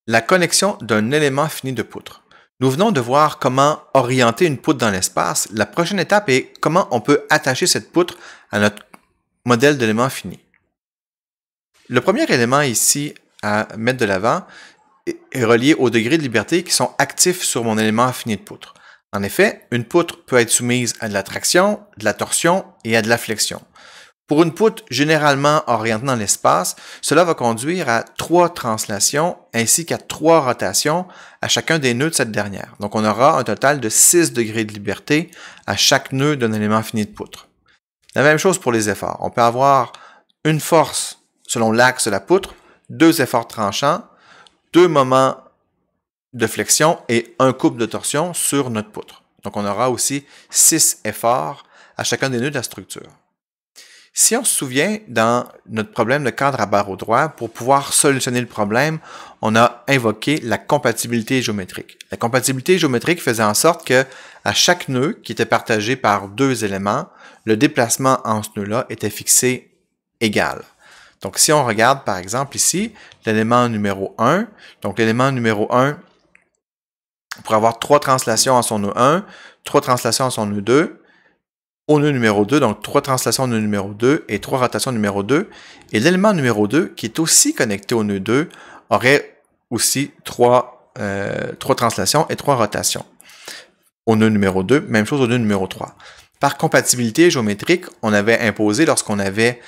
La connexion d'un élément fini de poutre. Nous venons de voir comment orienter une poutre dans l'espace. La prochaine étape est comment on peut attacher cette poutre à notre modèle d'élément fini. Le premier élément ici à mettre de l'avant est relié aux degrés de liberté qui sont actifs sur mon élément fini de poutre. En effet, une poutre peut être soumise à de la traction, de la torsion et à de la flexion. Pour une poutre généralement orientée dans l'espace, cela va conduire à 3 translations ainsi qu'à 3 rotations à chacun des nœuds de cette dernière. Donc on aura un total de 6 degrés de liberté à chaque nœud d'un élément fini de poutre. La même chose pour les efforts. On peut avoir une force selon l'axe de la poutre, 2 efforts tranchants, 2 moments de flexion et un couple de torsion sur notre poutre. Donc on aura aussi 6 efforts à chacun des nœuds de la structure. Si on se souvient, dans notre problème de cadre à barreaux droits, pour pouvoir solutionner le problème, on a invoqué la compatibilité géométrique. La compatibilité géométrique faisait en sorte que à chaque nœud, qui était partagé par 2 éléments, le déplacement en ce nœud-là était fixé égal. Donc si on regarde par exemple ici, l'élément numéro 1, donc l'élément numéro 1 pourrait avoir 3 translations en son nœud 1, 3 translations en son nœud 2, au nœud numéro 2, donc 3 translations au nœud numéro 2 et 3 rotations au numéro 2. Et l'élément numéro 2, qui est aussi connecté au nœud 2, aurait aussi 3 translations et 3 rotations. Au nœud numéro 2, même chose au nœud numéro 3. Par compatibilité géométrique, on avait imposé, lorsqu'on avait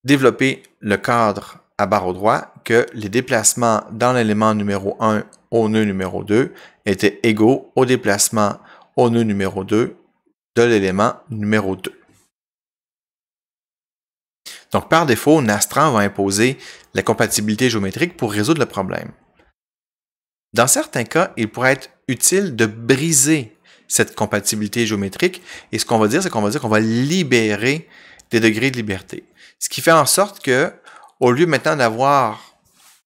développé le cadre à barreaux droits, que les déplacements dans l'élément numéro 1 au nœud numéro 2 étaient égaux aux déplacements au nœud numéro 2 de l'élément numéro 2. Donc, par défaut, Nastran va imposer la compatibilité géométrique pour résoudre le problème. Dans certains cas, il pourrait être utile de briser cette compatibilité géométrique et ce qu'on va dire, c'est qu'on va libérer des degrés de liberté. Ce qui fait en sorte que, au lieu maintenant d'avoir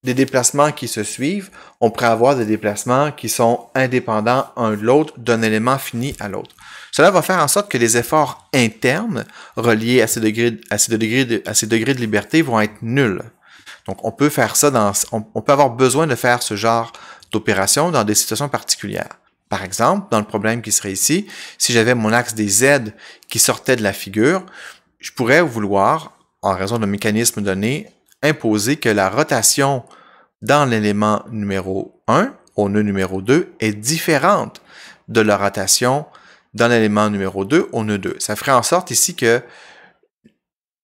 des déplacements qui se suivent, on pourrait avoir des déplacements qui sont indépendants un de l'autre d'un élément fini à l'autre. Cela va faire en sorte que les efforts internes reliés à ces degrés de liberté vont être nuls. Donc, on peut faire ça on peut avoir besoin de faire ce genre d'opération dans des situations particulières. Par exemple, dans le problème qui serait ici, si j'avais mon axe des Z qui sortait de la figure, je pourrais vouloir, en raison d'un mécanisme donné, imposer que la rotation dans l'élément numéro 1, au nœud numéro 2, est différente de la rotation dans l'élément numéro 2 au nœud 2. Ça ferait en sorte ici que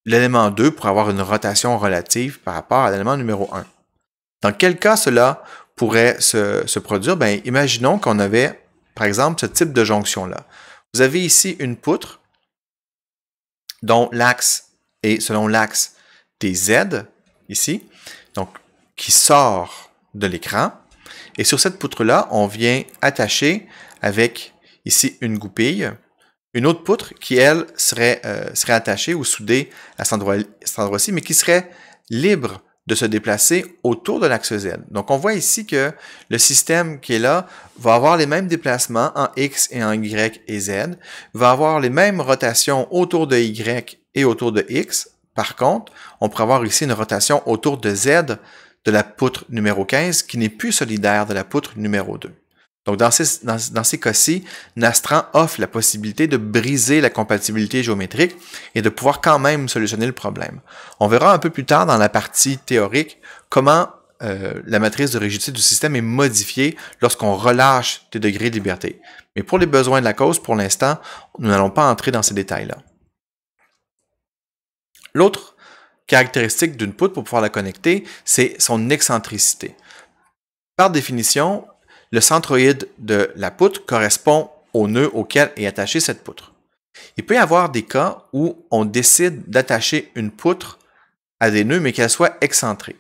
l'élément 2 pourrait avoir une rotation relative par rapport à l'élément numéro 1. Dans quel cas cela pourrait se produire? Bien, imaginons qu'on avait, par exemple, ce type de jonction-là. Vous avez ici une poutre dont l'axe est selon l'axe des Z, ici, donc qui sort de l'écran. Et sur cette poutre-là, on vient attacher avec ici une goupille, une autre poutre qui, elle, serait attachée ou soudée à cet endroit-ci, mais qui serait libre de se déplacer autour de l'axe Z. Donc, on voit ici que le système qui est là va avoir les mêmes déplacements en X et en Y et Z, va avoir les mêmes rotations autour de Y et autour de X. Par contre, on pourrait avoir ici une rotation autour de Z de la poutre numéro 15 qui n'est plus solidaire de la poutre numéro 2. Donc, dans ces cas-ci, Nastran offre la possibilité de briser la compatibilité géométrique et de pouvoir quand même solutionner le problème. On verra un peu plus tard dans la partie théorique comment la matrice de rigidité du système est modifiée lorsqu'on relâche des degrés de liberté. Mais pour les besoins de la cause, pour l'instant, nous n'allons pas entrer dans ces détails-là. L'autre caractéristique d'une poutre pour pouvoir la connecter, c'est son excentricité. Par définition, le centroïde de la poutre correspond au nœud auquel est attachée cette poutre. Il peut y avoir des cas où on décide d'attacher une poutre à des nœuds, mais qu'elle soit excentrée.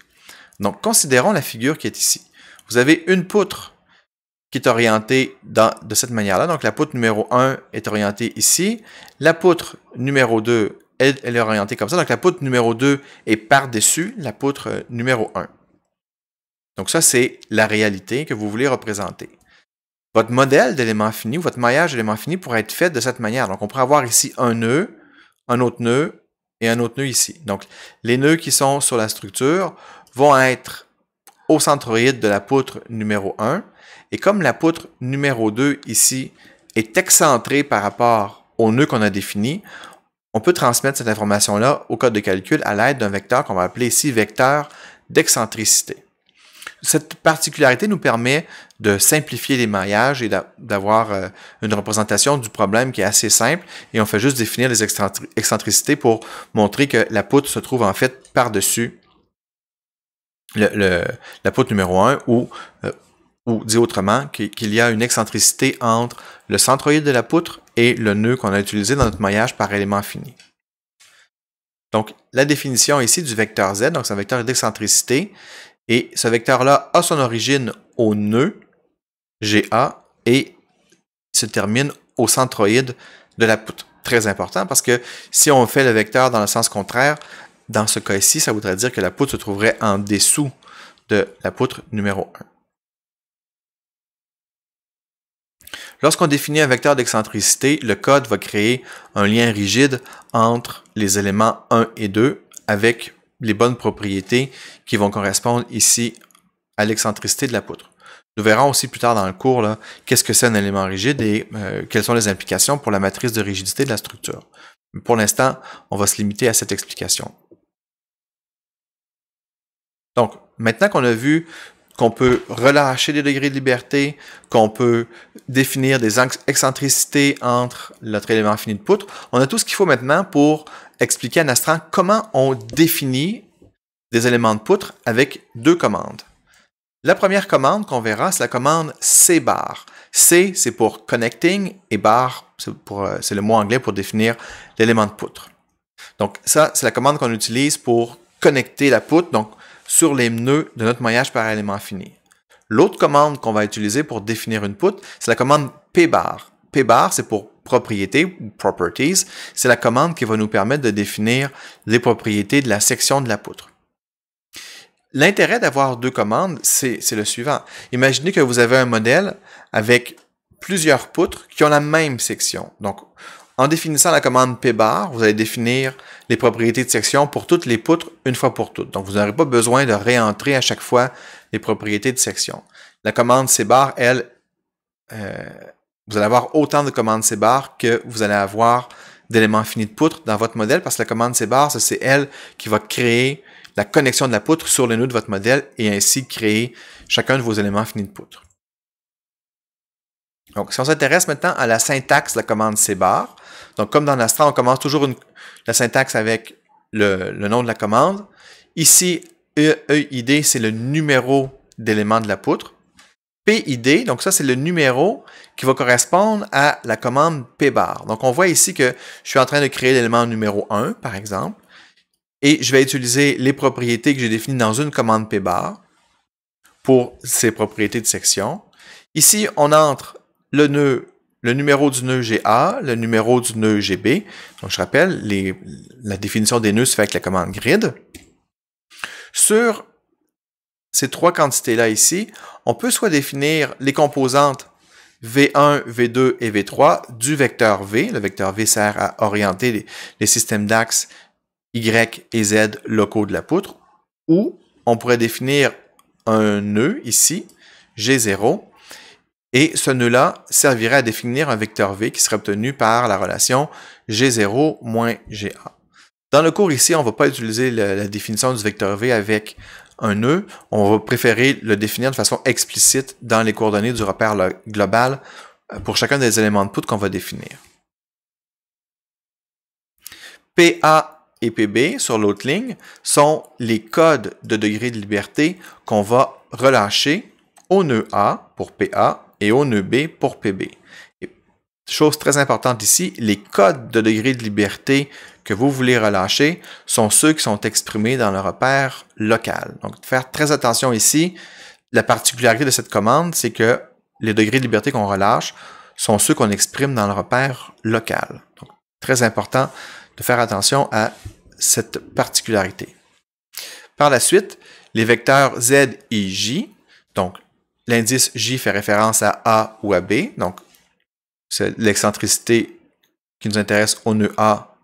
Donc, considérons la figure qui est ici. Vous avez une poutre qui est orientée de cette manière-là. Donc, la poutre numéro 1 est orientée ici. La poutre numéro 2, elle est orientée comme ça. Donc, la poutre numéro 2 est par-dessus la poutre numéro 1. Donc ça, c'est la réalité que vous voulez représenter. Votre modèle d'élément fini ou votre maillage d'élément fini pourrait être fait de cette manière. Donc on pourrait avoir ici un nœud, un autre nœud et un autre nœud ici. Donc les nœuds qui sont sur la structure vont être au centroïde de la poutre numéro 1. Et comme la poutre numéro 2 ici est excentrée par rapport au nœud qu'on a défini, on peut transmettre cette information-là au code de calcul à l'aide d'un vecteur qu'on va appeler ici vecteur d'excentricité. Cette particularité nous permet de simplifier les maillages et d'avoir une représentation du problème qui est assez simple et on fait juste définir les excentricités pour montrer que la poutre se trouve en fait par-dessus la poutre numéro 1 ou dit autrement qu'il y a une excentricité entre le centroïde de la poutre et le nœud qu'on a utilisé dans notre maillage par élément fini. Donc, la définition ici du vecteur Z, donc c'est un vecteur d'excentricité, et ce vecteur-là a son origine au nœud GA et se termine au centroïde de la poutre. Très important parce que si on fait le vecteur dans le sens contraire, dans ce cas ici, ça voudrait dire que la poutre se trouverait en dessous de la poutre numéro 1. Lorsqu'on définit un vecteur d'excentricité, le code va créer un lien rigide entre les éléments 1 et 2 avec les bonnes propriétés qui vont correspondre ici à l'excentricité de la poutre. Nous verrons aussi plus tard dans le cours qu'est-ce que c'est un élément rigide et quelles sont les implications pour la matrice de rigidité de la structure. Mais pour l'instant, on va se limiter à cette explication. Donc, maintenant qu'on a vu qu'on peut relâcher des degrés de liberté, qu'on peut définir des excentricités entre notre élément fini de poutre, on a tout ce qu'il faut maintenant pour expliquer à Nastran comment on définit des éléments de poutre avec deux commandes. La première commande qu'on verra, c'est la commande cbar. C, c'est pour connecting et bar, c'est le mot anglais pour définir l'élément de poutre. Donc ça, c'est la commande qu'on utilise pour connecter la poutre, donc sur les nœuds de notre maillage par élément fini. L'autre commande qu'on va utiliser pour définir une poutre, c'est la commande pbar. Pbar, c'est pour propriétés ou properties. C'est la commande qui va nous permettre de définir les propriétés de la section de la poutre. L'intérêt d'avoir deux commandes, c'est le suivant. Imaginez que vous avez un modèle avec plusieurs poutres qui ont la même section. Donc, en définissant la commande pbar, vous allez définir les propriétés de section pour toutes les poutres une fois pour toutes. Donc, vous n'aurez pas besoin de réentrer à chaque fois les propriétés de section. La commande cbar, elle, vous allez avoir autant de commandes cbar que vous allez avoir d'éléments finis de poutre dans votre modèle parce que la commande cbar, c'est elle qui va créer la connexion de la poutre sur les nœuds de votre modèle et ainsi créer chacun de vos éléments finis de poutre. Donc, si on s'intéresse maintenant à la syntaxe de la commande cbar, donc comme dans Nastran, on commence toujours la syntaxe avec le nom de la commande. Ici, EID, c'est le numéro d'élément de la poutre. PID, donc ça, c'est le numéro qui va correspondre à la commande pbar. Donc, on voit ici que je suis en train de créer l'élément numéro 1, par exemple, et je vais utiliser les propriétés que j'ai définies dans une commande pbar pour ces propriétés de section. Ici, on entre le numéro du nœud GA, le numéro du nœud GB. Donc, je rappelle, la définition des nœuds se fait avec la commande grid. Sur ces trois quantités-là ici, on peut soit définir les composantes V1, V2 et V3 du vecteur V. Le vecteur V sert à orienter les systèmes d'axes Y et Z locaux de la poutre. Ou on pourrait définir un nœud ici, G0, et ce nœud-là servirait à définir un vecteur V qui serait obtenu par la relation G0 moins GA. Dans le cours ici, on ne va pas utiliser la définition du vecteur V avec un nœud. On va préférer le définir de façon explicite dans les coordonnées du repère global pour chacun des éléments de poutre qu'on va définir. PA et PB sur l'autre ligne sont les codes de degré de liberté qu'on va relâcher au nœud A pour PA et au nœud B pour PB. Et, chose très importante ici, les codes de degré de liberté que vous voulez relâcher sont ceux qui sont exprimés dans le repère local. Donc, faire très attention ici. La particularité de cette commande, c'est que les degrés de liberté qu'on relâche sont ceux qu'on exprime dans le repère local. Donc, très important de faire attention à cette particularité. Par la suite, les vecteurs Z et J, donc l'indice J fait référence à A ou à B, donc c'est l'excentricité qui nous intéresse au nœud A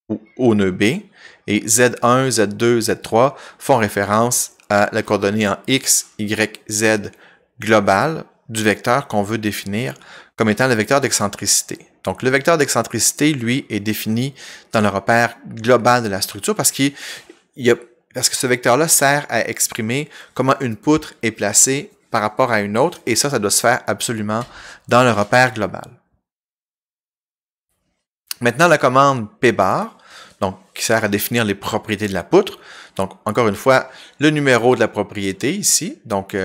ou au nœud B, et Z1, Z2, Z3 font référence à la coordonnée en x, y, z globale du vecteur qu'on veut définir comme étant le vecteur d'excentricité. Donc, le vecteur d'excentricité, lui, est défini dans le repère global de la structure parce que ce vecteur-là sert à exprimer comment une poutre est placée par rapport à une autre, et ça doit se faire absolument dans le repère global. Maintenant, la commande pbar, donc, qui sert à définir les propriétés de la poutre. Donc, encore une fois, le numéro de la propriété ici. Donc,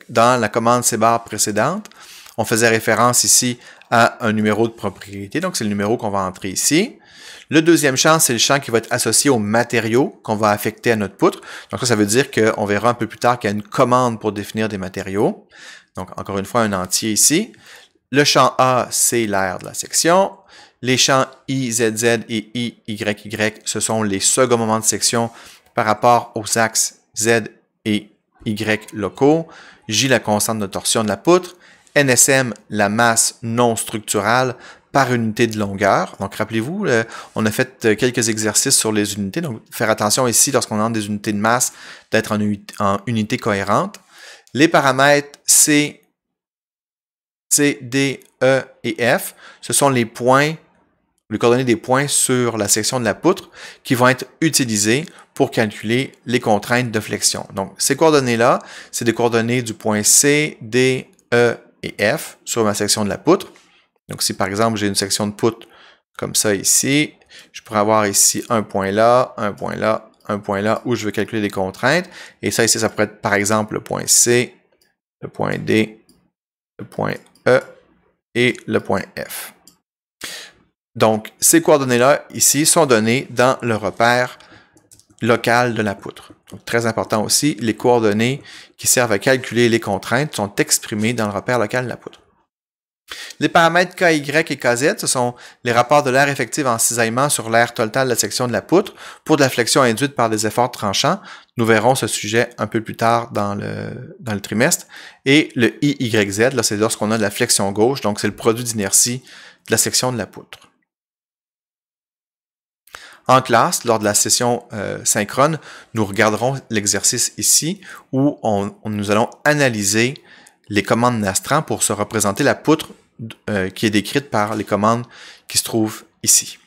dans la commande cbar précédente, on faisait référence ici à un numéro de propriété. Donc, c'est le numéro qu'on va entrer ici. Le deuxième champ, c'est le champ qui va être associé aux matériaux qu'on va affecter à notre poutre. Donc, ça veut dire qu'on verra un peu plus tard qu'il y a une commande pour définir des matériaux. Donc, encore une fois, un entier ici. Le champ A, c'est l'aire de la section. Les champs I, Z, Z et I, Y, Y, ce sont les seconds moments de section par rapport aux axes Z et Y locaux. J, la constante de torsion de la poutre. NSM, la masse non structurale par unité de longueur. Donc, rappelez-vous, on a fait quelques exercices sur les unités. Donc, faire attention ici, lorsqu'on entre des unités de masse, d'être en unité cohérente. Les paramètres C, D, E et F, ce sont les points, les coordonnées des points sur la section de la poutre qui vont être utilisées pour calculer les contraintes de flexion. Donc, ces coordonnées-là, c'est des coordonnées du point C, D, E et F sur ma section de la poutre. Donc, si par exemple, j'ai une section de poutre comme ça ici, je pourrais avoir ici un point là, un point là, un point là où je veux calculer les contraintes. Et ça ici, ça pourrait être par exemple le point C, le point D, le point E et le point F. Donc, ces coordonnées-là, ici, sont données dans le repère local de la poutre. Donc, très important aussi, les coordonnées qui servent à calculer les contraintes sont exprimées dans le repère local de la poutre. Les paramètres KY et KZ, ce sont les rapports de l'aire effective en cisaillement sur l'aire totale de la section de la poutre pour de la flexion induite par des efforts tranchants. Nous verrons ce sujet un peu plus tard dans le trimestre. Et le IYZ, là, c'est lorsqu'on a de la flexion gauche, donc c'est le produit d'inertie de la section de la poutre. En classe, lors de la session synchrone, nous regarderons l'exercice ici où nous allons analyser les commandes Nastran pour se représenter la poutre qui est décrite par les commandes qui se trouvent ici.